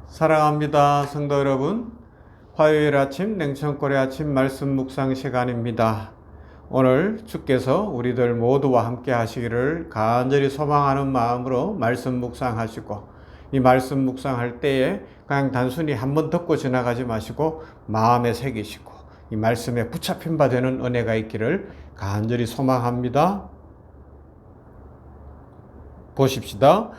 사랑합니다. 성도 여러분, 화요일 아침 냉천골의 아침 말씀 묵상 시간입니다. 오늘 주께서 우리들 모두와 함께 하시기를 간절히 소망하는 마음으로 말씀 묵상하시고, 이 말씀 묵상할 때에 그냥 단순히 한번 듣고 지나가지 마시고 마음에 새기시고 이 말씀에 붙잡힌 바 되는 은혜가 있기를 간절히 소망합니다. 보십시다.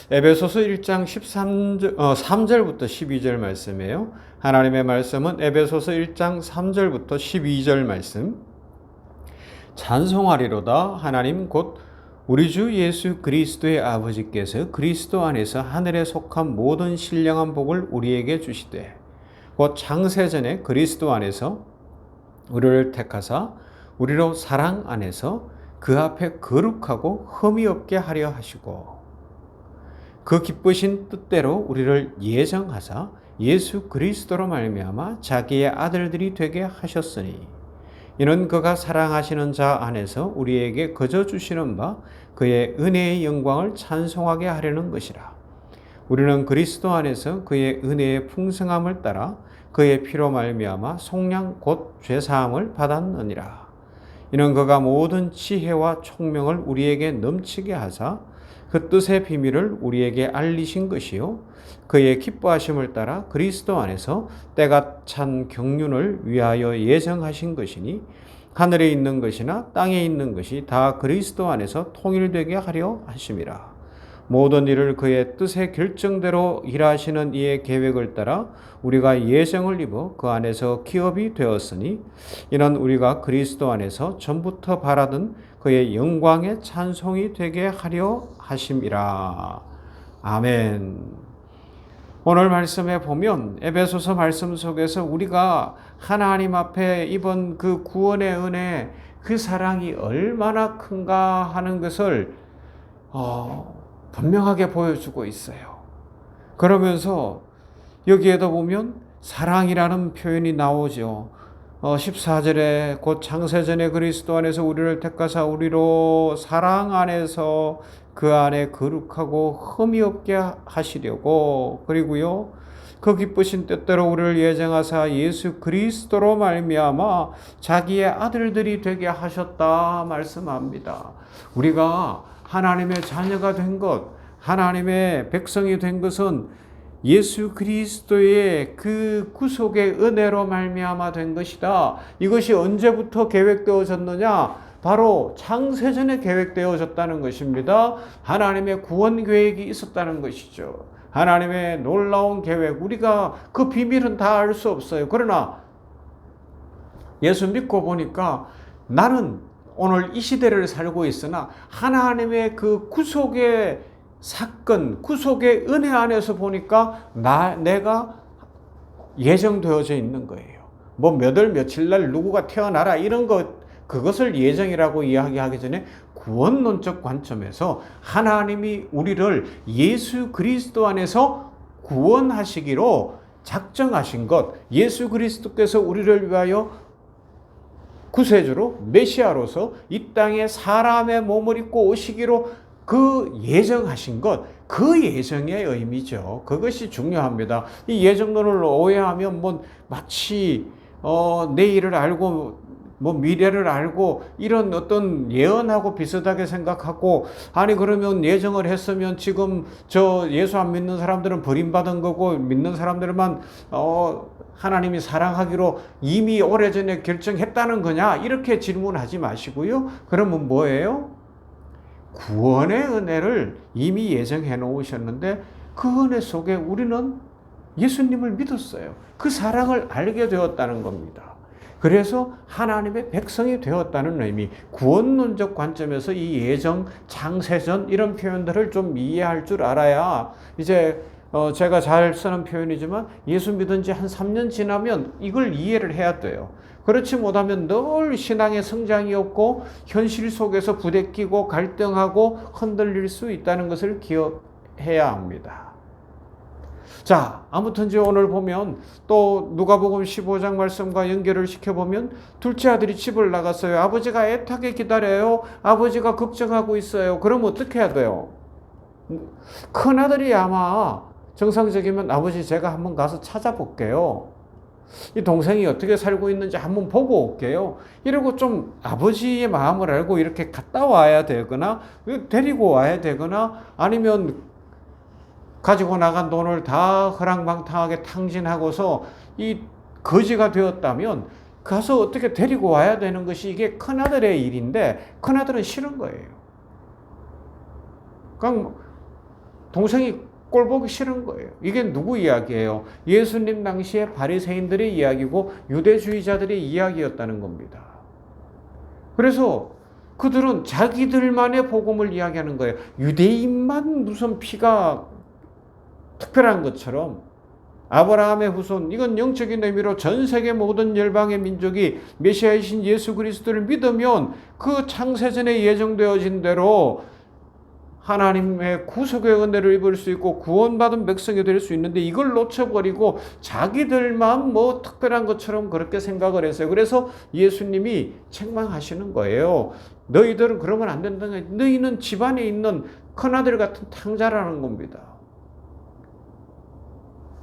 에베소서 1장 3절부터 12절 말씀이에요. 하나님의 말씀은 에베소서 1장 3절부터 12절 말씀. 찬송하리로다 하나님 곧 우리 주 예수 그리스도의 아버지께서 그리스도 안에서 하늘에 속한 모든 신령한 복을 우리에게 주시되 곧 창세전에 그리스도 안에서 우리를 택하사 우리로 사랑 안에서 그 앞에 거룩하고 흠이 없게 하려 하시고 그 기쁘신 뜻대로 우리를 예정하사 예수 그리스도로 말미암아 자기의 아들들이 되게 하셨으니 이는 그가 사랑하시는 자 안에서 우리에게 거저 주시는 바 그의 은혜의 영광을 찬송하게 하려는 것이라. 우리는 그리스도 안에서 그의 은혜의 풍성함을 따라 그의 피로 말미암아 속량 곧 죄사함을 받았느니라. 이는 그가 모든 지혜와 총명을 우리에게 넘치게 하사 그 뜻의 비밀을 우리에게 알리신 것이요 그의 기뻐하심을 따라 그리스도 안에서 때가 찬 경륜을 위하여 예정하신 것이니 하늘에 있는 것이나 땅에 있는 것이 다 그리스도 안에서 통일되게 하려 하심이라. 모든 일을 그의 뜻의 결정대로 일하시는 이의 계획을 따라 우리가 예정을 입어 그 안에서 기업이 되었으니 이는 우리가 그리스도 안에서 전부터 바라던 그의 영광의 찬송이 되게 하려 하심이라. 아멘. 오늘 말씀에 보면 에베소서 말씀 속에서 우리가 하나님 앞에 이번 그 구원의 은혜, 그 사랑이 얼마나 큰가 하는 것을 분명하게 보여주고 있어요. 그러면서 여기에도 보면 사랑이라는 표현이 나오죠. 14절에 곧 창세전에 그리스도 안에서 우리를 택하사 우리로 사랑 안에서 그 안에 거룩하고 흠이 없게 하시려고 그리고요 그 기쁘신 뜻대로 우리를 예정하사 예수 그리스도로 말미암아 자기의 아들들이 되게 하셨다 말씀합니다. 우리가 하나님의 자녀가 된 것, 하나님의 백성이 된 것은 예수 그리스도의 그 구속의 은혜로 말미암아 된 것이다. 이것이 언제부터 계획되어졌느냐? 바로 창세전에 계획되어졌다는 것입니다. 하나님의 구원 계획이 있었다는 것이죠. 하나님의 놀라운 계획, 우리가 그 비밀은 다 알 수 없어요. 그러나 예수 믿고 보니까 나는 오늘 이 시대를 살고 있으나 하나님의 그 구속의 사건, 구속의 은혜 안에서 보니까 내가 예정되어져 있는 거예요. 뭐 몇 월 며칠 날 누구가 태어나라 이런 것, 그것을 예정이라고 이야기하기 전에 구원론적 관점에서 하나님이 우리를 예수 그리스도 안에서 구원하시기로 작정하신 것, 예수 그리스도께서 우리를 위하여 구세주로 메시아로서 이 땅에 사람의 몸을 입고 오시기로 그 예정하신 것, 그 예정의 의미죠. 그것이 중요합니다. 이 예정론을 오해하면 마치 내일을 알고 미래를 알고 이런 어떤 예언하고 비슷하게 생각하고, 아니 그러면 예정을 했으면 지금 저 예수 안 믿는 사람들은 버림받은 거고 믿는 사람들만 하나님이 사랑하기로 이미 오래전에 결정했다는 거냐, 이렇게 질문하지 마시고요. 그러면 뭐예요? 구원의 은혜를 이미 예정해 놓으셨는데 그 은혜 속에 우리는 예수님을 믿었어요. 그 사랑을 알게 되었다는 겁니다. 그래서 하나님의 백성이 되었다는 의미, 구원론적 관점에서 이 예정, 창세전 이런 표현들을 좀 이해할 줄 알아야, 이제 제가 잘 쓰는 표현이지만 예수 믿은 지 한 3년 지나면 이걸 이해를 해야 돼요. 그렇지 못하면 늘 신앙의 성장이 없고 현실 속에서 부대끼고 갈등하고 흔들릴 수 있다는 것을 기억해야 합니다. 자, 아무튼 이제 오늘 보면 또 누가복음 15장 말씀과 연결을 시켜보면 둘째 아들이 집을 나갔어요. 아버지가 애타게 기다려요. 아버지가 걱정하고 있어요. 그럼 어떻게 해야 돼요? 큰아들이 아마 정상적이면 아버지 제가 한번 가서 찾아볼게요. 이 동생이 어떻게 살고 있는지 한번 보고 올게요. 이러고 좀 아버지의 마음을 알고 이렇게 갔다 와야 되거나 데리고 와야 되거나 아니면 가지고 나간 돈을 다 허랑방탕하게 탕진하고서 이 거지가 되었다면 가서 어떻게 데리고 와야 되는 것이 이게 큰아들의 일인데 큰아들은 싫은 거예요. 그냥 동생이 꼴 보기 싫은 거예요. 이게 누구 이야기예요? 예수님 당시에 바리새인들의 이야기고 유대주의자들의 이야기였다는 겁니다. 그래서 그들은 자기들만의 복음을 이야기하는 거예요. 유대인만 무슨 피가 특별한 것처럼 아브라함의 후손, 이건 영적인 의미로 전 세계 모든 열방의 민족이 메시아이신 예수 그리스도를 믿으면 그 창세전에 예정되어진 대로 하나님의 구속의 은혜를 입을 수 있고 구원받은 백성이 될 수 있는데 이걸 놓쳐버리고 자기들만 뭐 특별한 것처럼 그렇게 생각을 했어요. 그래서 예수님이 책망하시는 거예요. 너희들은 그러면 안 된다. 너희는 집안에 있는 큰아들 같은 탕자라는 겁니다.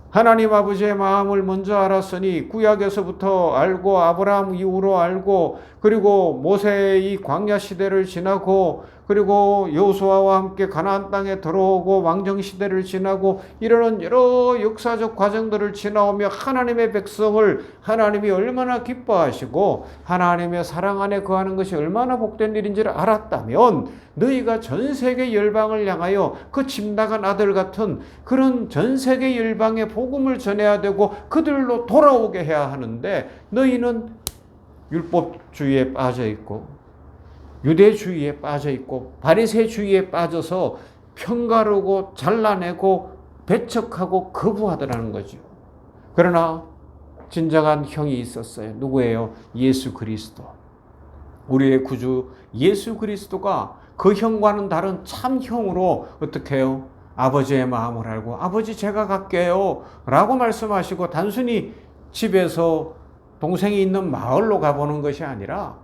하나님 아버지의 마음을 먼저 알았으니 구약에서부터 알고 아브라함 이후로 알고 그리고 모세의 이 광야 시대를 지나고 그리고 여호수아와 함께 가나안 땅에 들어오고 왕정 시대를 지나고 이러는 여러 역사적 과정들을 지나오며 하나님의 백성을 하나님이 얼마나 기뻐하시고 하나님의 사랑 안에 거하는 것이 얼마나 복된 일인지를 알았다면 너희가 전 세계 열방을 향하여 그 집 나간 아들 같은 그런 전 세계 열방의 복음을 전해야 되고 그들로 돌아오게 해야 하는데 너희는 율법주의에 빠져 있고 유대주의에 빠져 있고 바리새주의에 빠져서 편가르고 잘라내고 배척하고 거부하더라는 거죠. 그러나 진정한 형이 있었어요. 누구예요? 예수 그리스도. 우리의 구주 예수 그리스도가 그 형과는 다른 참 형으로 어떻게 해요? 아버지의 마음을 알고 아버지 제가 갈게요 라고 말씀하시고 단순히 집에서 동생이 있는 마을로 가보는 것이 아니라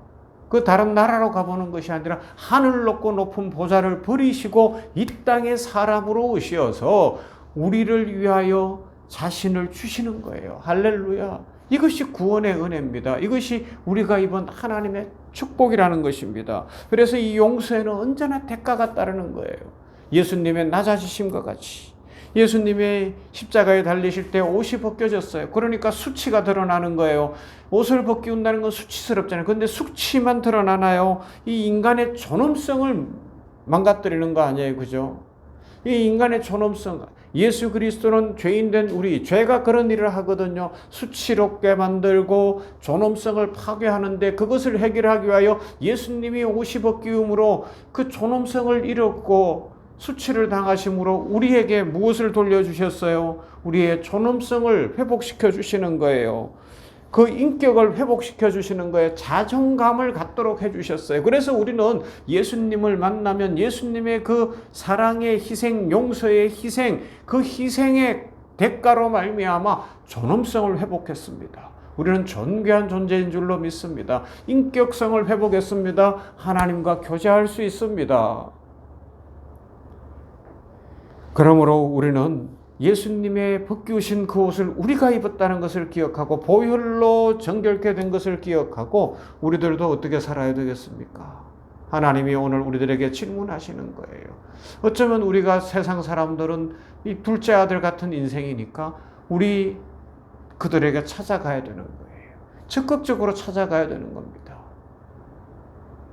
그 다른 나라로 가보는 것이 아니라 하늘 높고 높은 보좌를 버리시고 이 땅에 사람으로 오셔서 우리를 위하여 자신을 주시는 거예요. 할렐루야. 이것이 구원의 은혜입니다. 이것이 우리가 입은 하나님의 축복이라는 것입니다. 그래서 이 용서에는 언제나 대가가 따르는 거예요. 예수님의 낮아지심과 같이 예수님의 십자가에 달리실 때 옷이 벗겨졌어요. 그러니까 수치가 드러나는 거예요. 옷을 벗기운다는 건 수치스럽잖아요. 그런데 수치만 드러나나요? 이 인간의 존엄성을 망가뜨리는 거 아니에요. 그죠? 이 인간의 존엄성. 예수 그리스도는 죄인된 우리, 죄가 그런 일을 하거든요. 수치롭게 만들고 존엄성을 파괴하는데 그것을 해결하기 위하여 예수님이 옷이 벗기움으로 그 존엄성을 잃었고 수치를 당하심으로 우리에게 무엇을 돌려주셨어요? 우리의 존엄성을 회복시켜 주시는 거예요. 그 인격을 회복시켜 주시는 거예요. 자존감을 갖도록 해주셨어요. 그래서 우리는 예수님을 만나면 예수님의 그 사랑의 희생, 용서의 희생, 그 희생의 대가로 말미암아 존엄성을 회복했습니다. 우리는 존귀한 존재인 줄로 믿습니다. 인격성을 회복했습니다. 하나님과 교제할 수 있습니다. 그러므로 우리는 예수님의 벗기우신 그 옷을 우리가 입었다는 것을 기억하고 보혈로 정결케 된 것을 기억하고 우리들도 어떻게 살아야 되겠습니까? 하나님이 오늘 우리들에게 질문하시는 거예요. 어쩌면 우리가 세상 사람들은 이 둘째 아들 같은 인생이니까 우리 그들에게 찾아가야 되는 거예요. 적극적으로 찾아가야 되는 겁니다.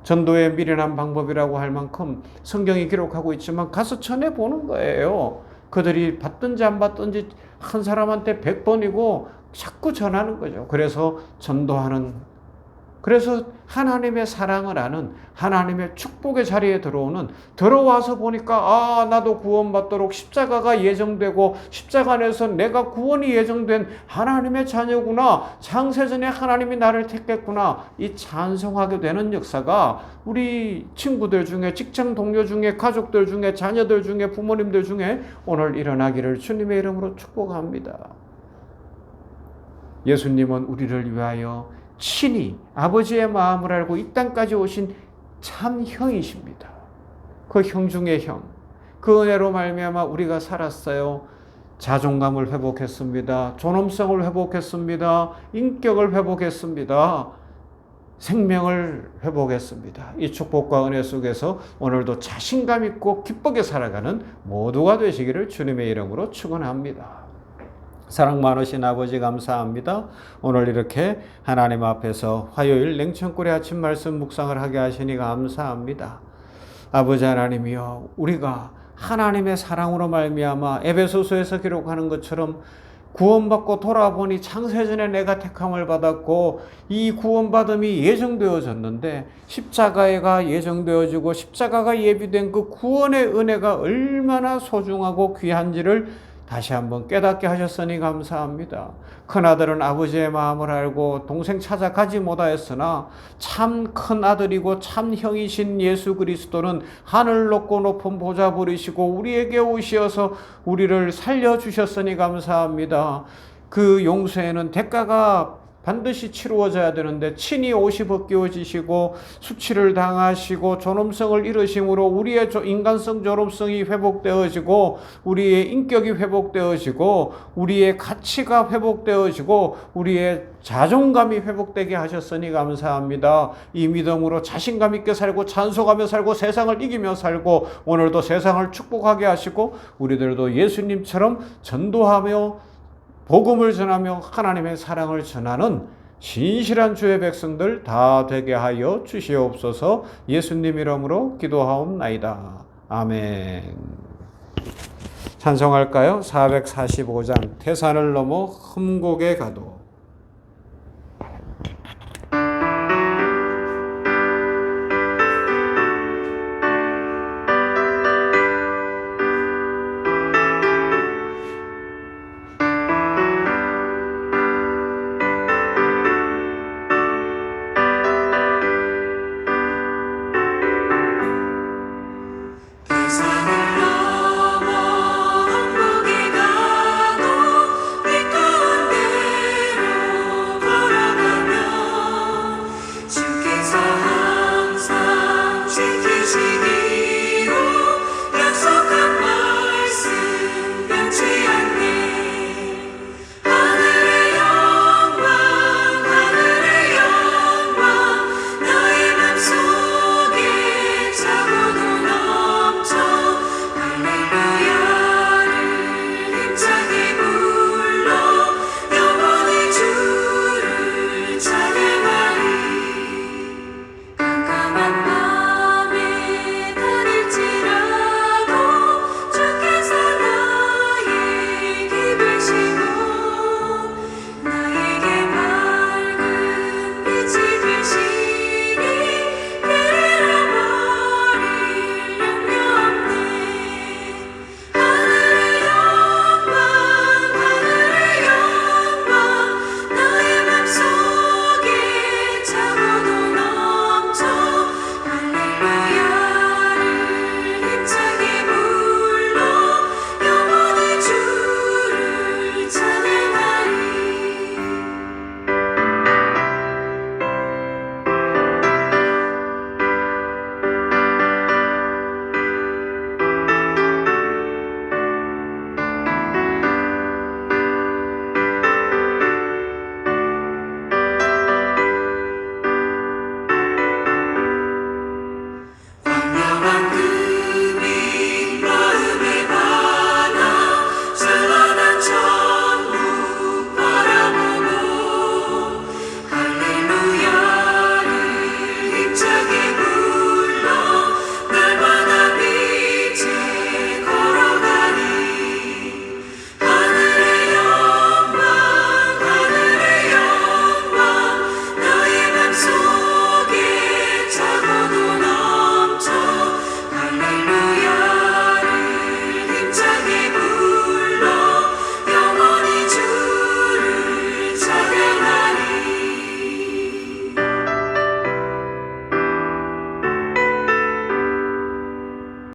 전도의 미련한 방법이라고 할 만큼 성경이 기록하고 있지만 가서 전해보는 거예요. 그들이 받든지 안 받든지 한 사람한테 100번이고 자꾸 전하는 거죠. 그래서 전도하는, 그래서 하나님의 사랑을 아는, 하나님의 축복의 자리에 들어와서 보니까 나도 구원받도록 십자가가 예정되고 십자가 안에서 내가 구원이 예정된 하나님의 자녀구나, 창세전에 하나님이 나를 택했구나, 이 찬송하게 되는 역사가 우리 친구들 중에, 직장 동료 중에, 가족들 중에, 자녀들 중에, 부모님들 중에 오늘 일어나기를 주님의 이름으로 축복합니다. 예수님은 우리를 위하여 친히 아버지의 마음을 알고 이 땅까지 오신 참 형이십니다. 그 형 중의 형. 그 은혜로 말미암아 우리가 살았어요. 자존감을 회복했습니다. 존엄성을 회복했습니다. 인격을 회복했습니다. 생명을 회복했습니다. 이 축복과 은혜 속에서 오늘도 자신감 있고 기쁘게 살아가는 모두가 되시기를 주님의 이름으로 축원합니다. 사랑 많으신 아버지 감사합니다. 오늘 이렇게 하나님 앞에서 화요일 냉천골의 아침 말씀 묵상을 하게 하시니 감사합니다. 아버지 하나님이여, 우리가 하나님의 사랑으로 말미암아 에베소서에서 기록하는 것처럼 구원받고 돌아보니 창세전에 내가 택함을 받았고 이 구원받음이 예정되어졌는데 십자가가 예정되어지고 십자가가 예비된 그 구원의 은혜가 얼마나 소중하고 귀한지를 다시 한번 깨닫게 하셨으니 감사합니다. 큰아들은 아버지의 마음을 알고 동생 찾아가지 못하였으나 참 큰아들이고 참 형이신 예수 그리스도는 하늘 높고 높은 보좌 부리시고 우리에게 오시어서 우리를 살려주셨으니 감사합니다. 그 용서에는 대가가 반드시 치루어져야 되는데 친히 옷이 벗겨지시고 수치를 당하시고 존엄성을 잃으심으로 우리의 인간성 존엄성이 회복되어지고 우리의 인격이 회복되어지고 우리의 가치가 회복되어지고 우리의 자존감이 회복되게 하셨으니 감사합니다. 이 믿음으로 자신감 있게 살고 찬송하며 살고 세상을 이기며 살고 오늘도 세상을 축복하게 하시고 우리들도 예수님처럼 전도하며 복음을 전하며 하나님의 사랑을 전하는 신실한 주의 백성들 다 되게 하여 주시옵소서. 예수님 이름으로 기도하옵나이다. 아멘. 찬송할까요? 445장 태산을 넘어 흠곡에 가도.